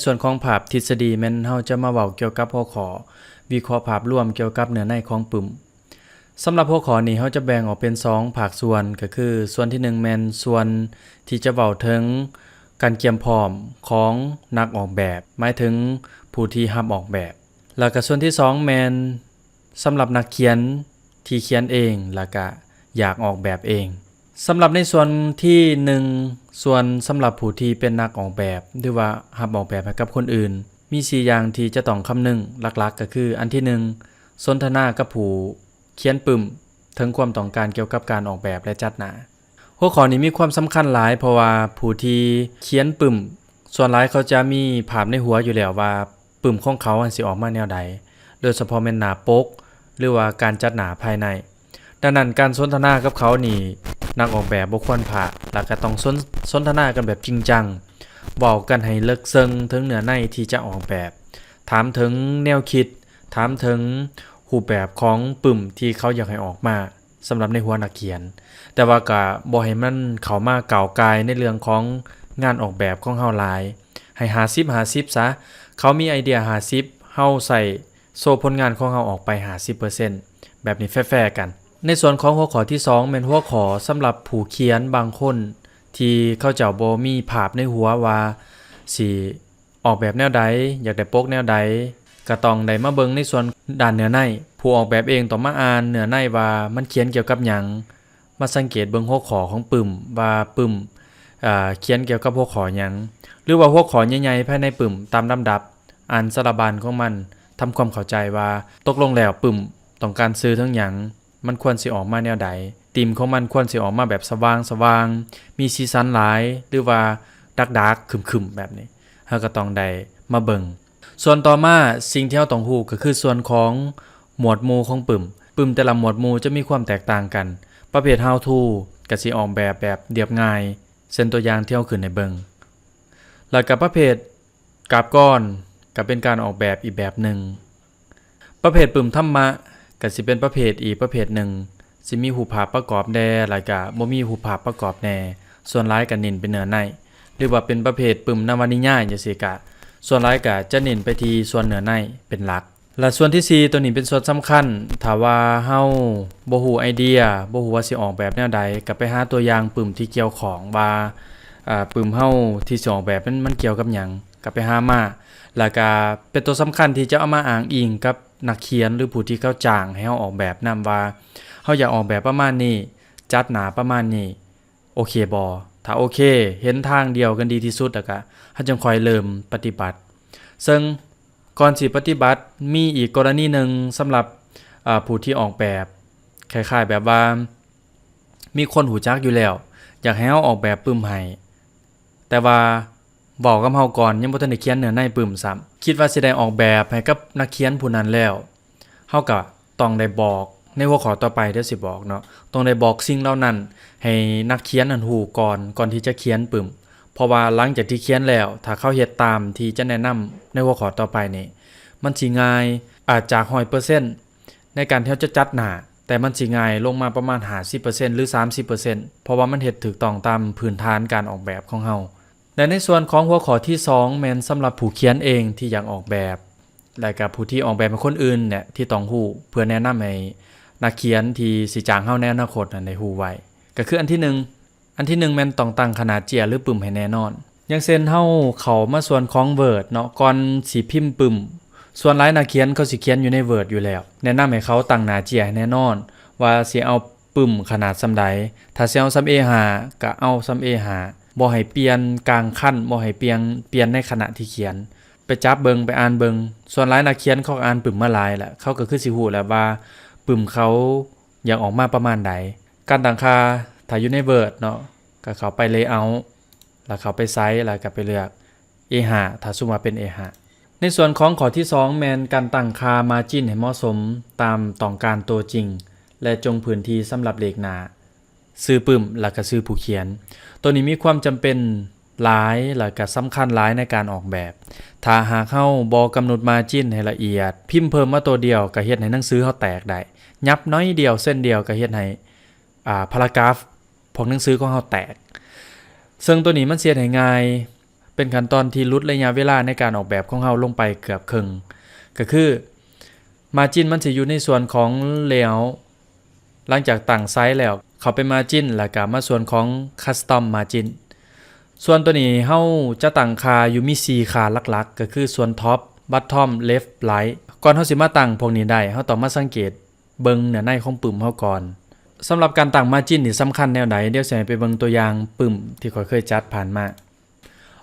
ส่วนของภาพทฤษฎีแม่นเฮาจะมาเว้าเกี่ยวกับหัวข้อวิเคราะห์ภาพรวมเกี่ยวกับเนื้อในของปึ้มสำหรับหัวข้อนี้เฮาจะแบ่งออกเป็น2ภาคส่วนก็คือส่วนที่1แม่นส่วนที่จะเว้าถึงการเตรียมพร้อมของนักออกแบบหมายถึงผู้ที่รับออกแบบแล้วก็ส่วนที่2แม่นสำหรับนักเขียนที่เขียนเองแล้วก็อยากออกแบบเองสำหรับในส่วนที่1ส่วนสำหรับผู้ที่เป็นนักออกแบบหรือว่ารับออกแบบให้กับคนอื่นมี4อย่างที่จะต้องคำนึงหลักๆก็คืออันที่1สนทนากับผู้เขียนปึ้มถึงความต้องการเกี่ยวกับการออกแบบและจัดหน้าหัวข้อนี้มีความสำคัญหลายเพราะว่าผู้ที่เขียนปึ้มส่วนหลายเขาจะมีภาพในหัวอยู่แล้วว่าปึ้มของเขาสิออกมาแนวใดโดยเฉพาะแม่นหน้าปกหรือว่าการจัดหน้าภายในดังนั้นการสนทนากับเขานี่นักออกแบบบ่ควรพลาดแล้วก็ต้องสนทนากันแบบจริงจังเว้ากันให้ลึกซึ้งถึงเนื้อในที่จะออกแบบถามถึงแนวคิดถามถึงรูปแบบของปึ้มที่เขาอยากให้ออกมาสำหรับในหัวนักเขียนแต่ว่าก็บ่ให้มันเข้ามาก้าวไกลในเรื่องของงานออกแบบของเฮาหลายให้50-50ซะเขามีไอเดีย50เฮาใส่โซ่ผลงานของเฮาออกไป 50% แบบนี้แฟร์ๆกันในส่วนของหัวข้อที่2แม่นหัวข้อสำหรับผู้เขียนบางคนที่เขาเจ้าบ่มีภาพในหัวว่าสิออกแบบแนวใดอยากได้ปกแนวใดก็ต้องได้มาเบิ่งในส่วนด้านเนื้อในผู้ออกแบบเองต้องมาอ่านเนื้อในว่ามันเขียนเกี่ยวกับหยังมาสังเกตเบิ่งหัวข้อของปึ้มว่าปึ้มเขียนเกี่ยวกับหัวข้อหยังหรือว่าหัวข้อใหญ่ๆภายในปึ้มตามลำดับอ่านสารบัญของมันทำความเข้าใจว่าตกลงแล้วปึ้มต้องการสื่อถึงหยังมันควรสิออกมาแนวใดธีมของมันควรสิออกมาแบบสว่างๆมีสีสันหลายหรือว่าดักๆครึมๆแบบนี้เฮาก็ต้องได้มาเบิ่งส่วนต่อมาสิ่งที่เราต้องรู้ก็คือส่วนของหมวดหมู่ของปึ้มแต่ละหมวดหมู่จะมีความแตกต่างกันประเภท how to ก็สิออกแบบเรียบง่ายเช่นตัวอย่างที่เราขึ้นให้เบิ่งแล้วก็ประเภทกราฟก้อนก็เป็นการออกแบบอีกแบบหนึ่งประเภทปึ้มธรรมะก็สิเป็นประเภทอีกประเภทหนึ่งสิมีรูปภาพประกอบแน่แล้วก็บ่มีรูปภาพประกอบแน่ส่วนหลายก็เน้นเป็นเนื้อในหรือว่าเป็นประเภทปึ้มนวนิยายจังซี่ก็ส่วนหลายก็จะเน้นไปที่ส่วนเนื้อในเป็นหลักและส่วนที่4ตัวนี้เป็นส่วนสำคัญถ้าว่าเฮาบ่ฮู้ไอเดียบ่ฮู้ว่าสิออกแบบแนวใดก็ไปหาตัวอย่างปึ้มที่เกี่ยวของว่าปึ้มเฮาที่สิออกแบบมันเกี่ยวกับหยังก็ไปหามาแล้วก็เป็นตัวสำคัญที่จะเอามาอ้างอิงกับนักเขียนหรือผู้ที่เขาจ้างให้เฮาออกแบบนำว่าเฮาอยากออกแบบประมาณนี้จัดหนาประมาณนี้โอเคบ่ถ้าโอเคเห็นทางเดียวกันดีที่สุดแล้วก็เฮาจึงค่อยเริ่มปฏิบัติซึ่งก่อนสิปฏิบัติมีอีกกรณีหนึ่งสำหรับผู้ที่ออกแบบคล้ายๆแบบว่ามีคนหูจักอยู่แล้วอยากให้เฮาออกแบบปึ้มให้แต่ว่าบอกกับเฮาก่อนยังบ่ทันได้เขียนเนื้อในปึ้มซ้ำคิดว่าสิได้ออกแบบให้กับนักเขียนผู้นั้นแล้วเฮาก็ต้องได้บอกในหัวข้อต่อไปเดี๋ยวสิบอกเนาะต้องได้บอกสิ่งเหล่านั้นให้นักเขียนนั้นฮู้ก่อนที่จะเขียนปึ้มเพราะว่าหลังจากที่เขียนแล้วถ้าเขาเฮ็ดตามที่จะแนะนำในหัวข้อต่อไปนี่มันสิง่ายอาจจาก 100% ในการที่เราจะจัดหน้าแต่มันสิง่ายลงมาประมาณ 50% หรือ 30% เพราะว่ามันเฮ็ดถูกต้องตามพื้นฐานการออกแบบของเฮาและในส่วนของหัวข้อที่2แม่นสำหรับผู้เขียนเองที่อยากออกแบบและก็ผู้ที่ออกแบบให้คนอื่นเนี่ยที่ต้องฮู้เพื่อแนะนำให้นักเขียนที่สิจ้างเฮาในอนาคตได้ฮู้ไว้ก็คืออันที่1แม่นต้องตั้งขนาดเจียหรือปึ้มให้แน่นอนอย่างเช่นเฮาเข้ามาส่วนของ Word เนาะก่อนสิพิมพ์ปึ้มส่วนหลายนักเขียนเขาสิเขียนอยู่ใน Word อยู่แล้วแนะนำให้เขาตั้งหน้าเจียให้แน่นอนว่าสิเอาปึ้มขนาดส่ำใดถ้าสิเอาส่ำ A5 ก็เอาส่ำ A5 บ่ให้เปลี่ยนกลางคันบ่ให้เปลี่ยนในขณะที่เขียนไปจับเบิงไปอ่านเบิงส่วนหลายนักเขียนเขาอ่านปึ้มมาหลายแล้วเขาก็คือสิฮู้แล้วว่าปึ้มเขาอยากออกมาประมาณใดการตั้งค่าถ้าอยู่ใน Word เนาะก็เข้าไป Layout แล้วเข้าไปไซส์แล้วก็ไปเลือก A5 ถ้าสมมุติว่าเป็น A5 ในส่วนของข้อที่2แม่นการตั้งค่า Margin ให้เหมาะสมตามต้องการตัวจริงและจงพื้นที่สำหรับเลขหน้าชื่อปึ้มแล้วก็ชื่อผู้เขียนตัวนี้มีความจำเป็นหลายแล้วก็สำคัญหลายในการออกแบบถ้าหากเฮาบ่กำหนด Margin ให้ละเอียดพิมพ์เพิ่มมาตัวเดียวก็เฮ็ดให้หนังสือเฮาแตกได้ยับน้อยเดียวเส้นเดียวก็เฮ็ดให้พารากราฟของหนังสือของเฮาแตกซึ่งตัวนี้มันเสียให้ง่าย เป็นขั้นตอนที่ลดระยะเวลาในการออกแบบของเฮาลงไปเกือบครึ่งก็คือ margin มันสิอยู่ในส่วนของ layout หลังจากตั้งไซส์แล้วเข้าไป margin แล้วก็มาส่วนของ custom margin ส่วนตัวนี้เฮาจะตั้งค่าอยู่มี4ค่าหลักๆก็คือส่วน top bottom left right ก่อนเฮาสิมาตั้งพวกนี้ได้เฮาต้องมาสังเกตเบิ่งเนื้อในของปึ้มเฮาก่อนสำหรับการตั้ง margin นี่สำคัญแนวใดเดี๋ยวสิให้ไปเบิ่งตัวอย่างปึ้มที่ข้อยเคยจัดผ่านมา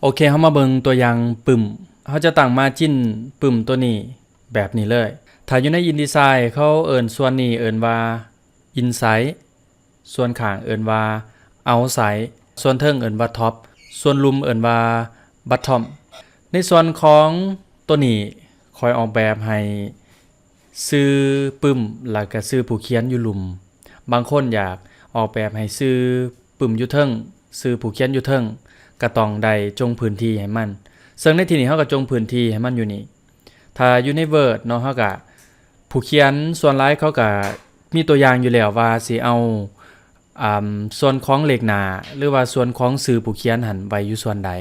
โอเคเฮามาเบิ่งตัวอย่างปึ้มเฮาจะตั้ง margin ปึ้มตัวนี้แบบนี้เลยถ้าอยู่ใน InDesign เขาเอิ้นส่วนนี้เอิ้นว่า inside ส่วนข้างเอิ้นว่า outside ส่วนเทิงเอิ้นว่า top ส่วนลุมเอิ้นว่า bottom ในส่วนของตัวนี้คอยออกแบบให้ชื่อปึ้มแล้วก็ชื่อผู้เขียนอยู่ลุมบางคนอยากออกแบบให้ชื่อปึ้มอยู่เทิงชื่อผู้เขียนอยู่เทิงก็ต้องได้จงพื้นที่ให้มันซึ่งในที่นี้เฮาก็จงพื้นที่ให้มันอยู่นี่ถ้าอยู่ใน Word เนาะเฮาก็ผู้เขียนส่วนหลายเขาก็มีตัวอย่างอยู่แล้วว่าสิเอาส่วนของเลขหน้าหรือว่าส่วนของสื่อผู้เขียนหันไว้อยู่ส่วนใด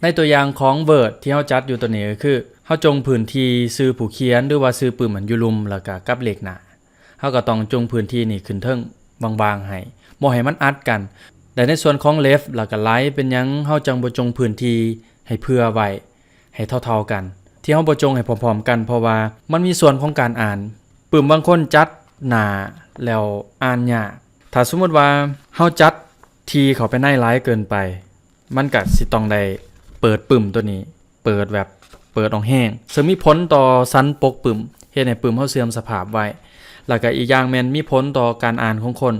ในตัวอย่างของ Word ที่เฮาจัดอยู่ตัวนี้ก็คือเฮาจงพื้นที่สื่อผู้เขียนหรือว่าสื่อปึ้มมันอยู่ลุมแล้วก็กับเลขหน้าเฮาก็ต้องจงพื้นที่นี่ขึ้นเทิงบางๆให้บ่ให้มันอัดกันแต่ในส่วนของ left แล้วก็ right เป็นหยังเฮาจังบ่จงพื้นที่ให้เผื่อไว้ให้เท่าๆกันที่เฮาบ่จงให้พร้อมๆกันเพราะว่ามันมีส่วนของการอ่านปึ้มบางคนจัดหน้าแล้วอ่านยากถ้าสมมุติว่าเฮาจัดทีเข้าไปในหลายเกินไปมันก็สิต้องได้เปิดปึ้มตัวนี้เปิดแบบเปิดออกแห้งซึ่งมีผลต่อสันปกปึ้มเฮ็ดให้ปึ้มเฮาเสื่อมสภาพไว้แล้วก็อีกอย่างแม่นมีผลต่อการอ่านของคน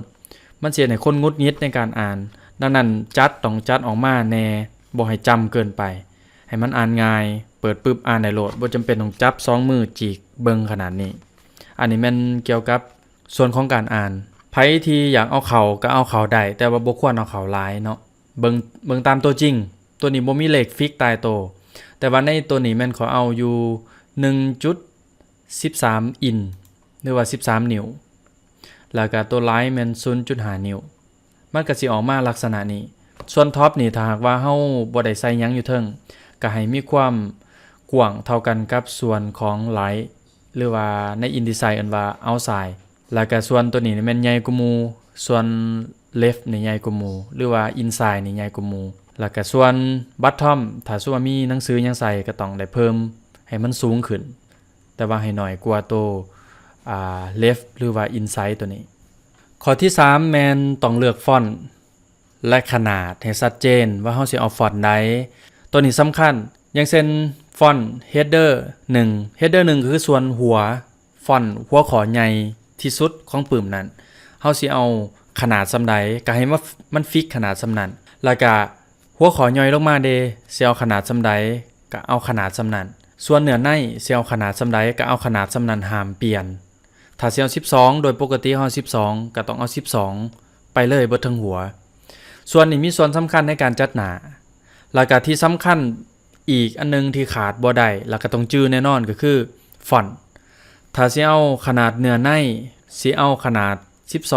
มันสิเฮ็ดให้คนหงุดหงิดในการอ่านดังนั้นต้องจัดออกมาแน่บ่ให้จำเกินไปให้มันอ่านง่ายเปิดปึ๊บอ่านได้โลดบ่จำเป็นต้องจับ2มือจีกเบิ่งขนาดนี้อันนี้แม่นเกี่ยวกับส่วนของการอ่านไผที่อยากเอาเข้าก็เอาเข้าได้แต่ว่าบ่ควรเอาเข้าหลายเนาะเบิ่งตามตัวจริงตัวนี้บ่มีเลขฟิกตายตัวแต่ว่าในตัวนี้แม่นขอเอาอยู่ 1.13 อินหรือว่า13นิ้วแล้วก็ตัวไลท์แม่น 0.5 นิ้วมันก็สิออกมาลักษณะนี้ส่วนท็อปนี่ถ้าหากว่าเฮาบ่ได้ใส่หยังอยู่เทิงก็ให้มีความกว้างเท่ากันกับส่วนของไลท์หรือว่าใน InDesign อันว่า outside แล้วก็ส่วนตัวนี้แม่นใหญ่กว่าหมู่ส่วน left นี่ใหญ่กว่าหมู่หรือว่า inside นี่ใหญ่กว่าหมู่แล้วก็ส่วน bottom ถ้าสมมุติว่ามีหนังสือยังใส่ก็ต้องได้เพิ่มให้มันสูงขึ้นแต่ว่าให้น้อยกว่าตัวleft หรือว่า inside ตัวนี้ข้อที่3แม่นต้องเลือกฟอนต์และขนาดให้ชัดเจนว่าเฮาสิเอาฟอนต์ใดตัวนี้สำคัญอย่างเช่นฟอนต์ header 1 header 1คือส่วนหัวฟอนต์หัวข้อใหญ่ที่สุดของปึ้มนั้นเฮาสิเอาขนาดส่ำใดก็ให้มันฟิกขนาดส่ำนั้นแล้วก็หัวข้อย่อยลงมาเดสิเอาขนาดส่ำใดก็เอาขนาดส่ำนั้นส่วนเนื้อในสิเอาขนาดส่ำใดก็เอาขนาดส่ำนั้นห้ามเปลี่ยนถ้าสิเอา12โดยปกติเฮา12ก็ต้องเอา12ไปเลยเบิดทั้งหัวส่วนนี้มีส่วนสำคัญในการจัดหน้าแล้วก็ที่สำคัญอีกอันนึงที่ขาดบ่ได้แล้วก็ต้องจื้อแน่นอนก็คือฟอนต์ถ้าสิเอาขนาดเนื้อในสิเอาขนาด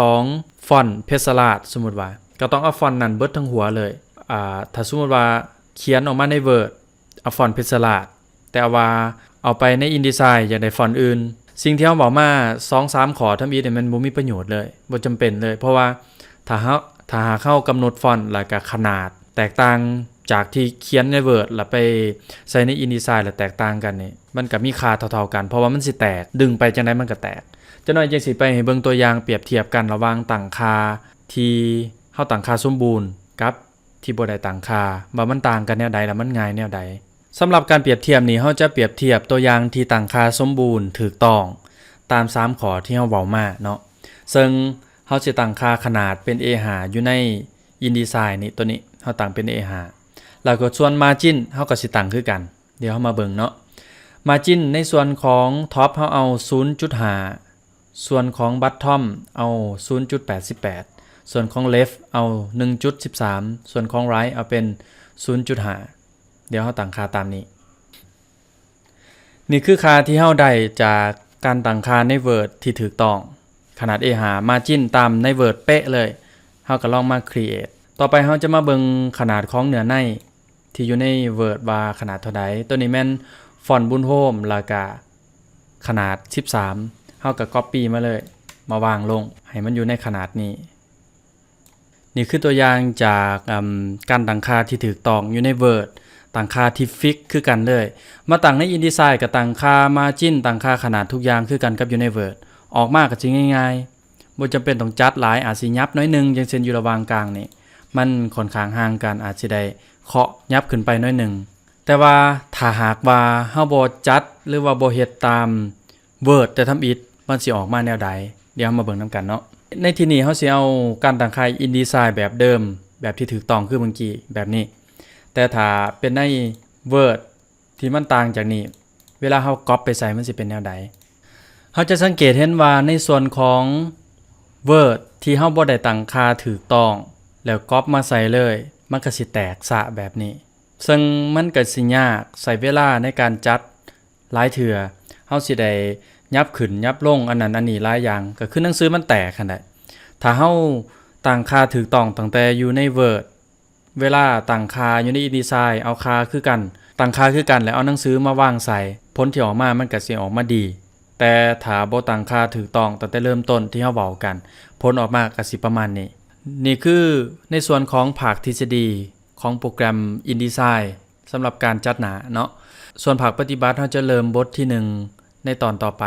12ฟอนต์เพชรลาดสมมุติว่าก็ต้องเอาฟอนต์นั้นเบิดทั้งหัวเลยถ้าสมมุติว่าเขียนออกมาใน Word เอาฟอนต์เพชรลาดแต่ว่าเอาไปใน InDesign อยากได้ฟอนต์อื่นสิ่งที่เราบอกมา 2-3 ข้อทำอีกเนี่ยมันบ่มีประโยชน์เลยบ่จำเป็นเลยเพราะว่าถ้าหาเข้ากำหนดฟอนต์แล้วก็ขนาดแตกต่างจากที่เขียนใน Word แล้วไปใส่ใน InDesign แล้วแตกต่างกันนี่มันก็มีค่าเท่าๆกันเพราะว่ามันสิแตกดึงไปจังได๋มันก็แตกจังหน่อยจังสิไปให้เบิ่งตัวอย่างเปรียบเทียบกันระหว่างตั้งค่าที่เฮาตั้งค่าสมบูรณ์กับที่บ่ได้ตั้งค่าว่ามันต่างกันแนวใดแล้วมันง่ายแนวใดสำหรับการเปรียบเทียบนี้เฮาจะเปรียบเทียบตัวอย่างที่ตั้งค่าสมบูรณ์ถูกต้องตาม3ข้อที่เฮาเว้ามาเนาะซึ่งเฮาสิตั้งค่าขนาดเป็น A5 อยู่ใน InDesign นี่ตัวนี้เฮาตั้งเป็น A5 แล้วก็ส่วน margin เฮาก็สิตั้งคือกันเดี๋ยวเฮามาเบิ่งเนาะ margin ในส่วนของ top เฮาเอา 0.5 ส่วนของ bottom เอา 0.88 ส่วนของ left เอา 1.13 ส่วนของ right เอาเป็น 0.5 เดี๋ยวเฮาตั้งค่าตามนี้นี่คือค่าที่เฮาได้จากการตั้งค่าใน Word ที่ถูกต้องขนาด A5 margin ตามใน Word เป๊ะเลยเฮาก็ลองมา create ต่อไปเฮาจะมาเบิ่งขนาดของเนื้อใน ที่อยู่ใน Word ว่าขนาดเท่าใดตัวนี้แม่นฟอนต์บุญโฮมแล้วก็ขนาด13เฮาก็ copy มาเลยมาวางลงให้มันอยู่ในขนาดนี้นี่คือตัวอย่างจากการตั้งค่าที่ถูกต้องอยู่ใน Word ตั้งค่าที่ฟิกคือกันเลยมาตั้งใน InDesign ก็ตั้งค่า margin ตั้งค่าขนาดทุกอย่างคือกันกับอยู่ใน Word ออกมาก็สิง่ายๆบ่จำเป็นต้องจัดหลายอาจสิยับน้อยนึงอย่างเช่นอยู่ระหว่างกลางนี่มันค่อนข้างห่างกันอาจสิได้เคาะยับขึ้นไปน้อยนึงแต่ว่าถ้าหากว่าเฮาบ่จัดหรือว่าบ่เฮ็ดตาม Word แต่ทำอิฐมันสิออกมาแนวใดเดี๋ยวมาเบิ่งนำกันเนาะในที่นี้เฮาสิเอาการตั้งค่า InDesign แบบเดิมแบบที่ถูกต้องคือเมื่อกี้แบบนี้แต่ถ้าเป็นใน Word ที่มันต่างจากนี้เวลาเฮาก๊อปไปใส่มันสิเป็นแนวใดเฮาจะสังเกตเห็นว่าในส่วนของ Word ที่เฮาบ่ได้ตั้งค่าถูกต้องแล้วก๊อปมาใส่เลยมันก็สิแตกซะแบบนี้ซึ่งมันก็สิยากใช้เวลาในการจัดหลายเทื่อเฮาสิได้ยับขึ้นยับลงอันนั้นอันนี้หลายอย่างก็คือหนังสือมันแตกคั่นแหละถ้าเฮาตั้งค่าถูกต้องตั้งแต่อยู่ใน Word เวลาตั้งค่าอยู่ใน InDesign เอาค่าคือกันตั้งค่าคือกันแล้วเอาหนังสือมาวางใส่ผลที่ออกมามันก็สิออกมาดีแต่ถ้าบ่ตั้งค่าถูกต้องตั้งแต่เริ่มต้นที่เฮาเว้ากันผลออกมาก็สิประมาณนี้นี่คือในส่วนของภาคทฤษฎีของโปรแกรม InDesign สำหรับการจัดหน้าเนาะส่วนภาคปฏิบัติเราจะเริ่มบทที่1ในตอนต่อไป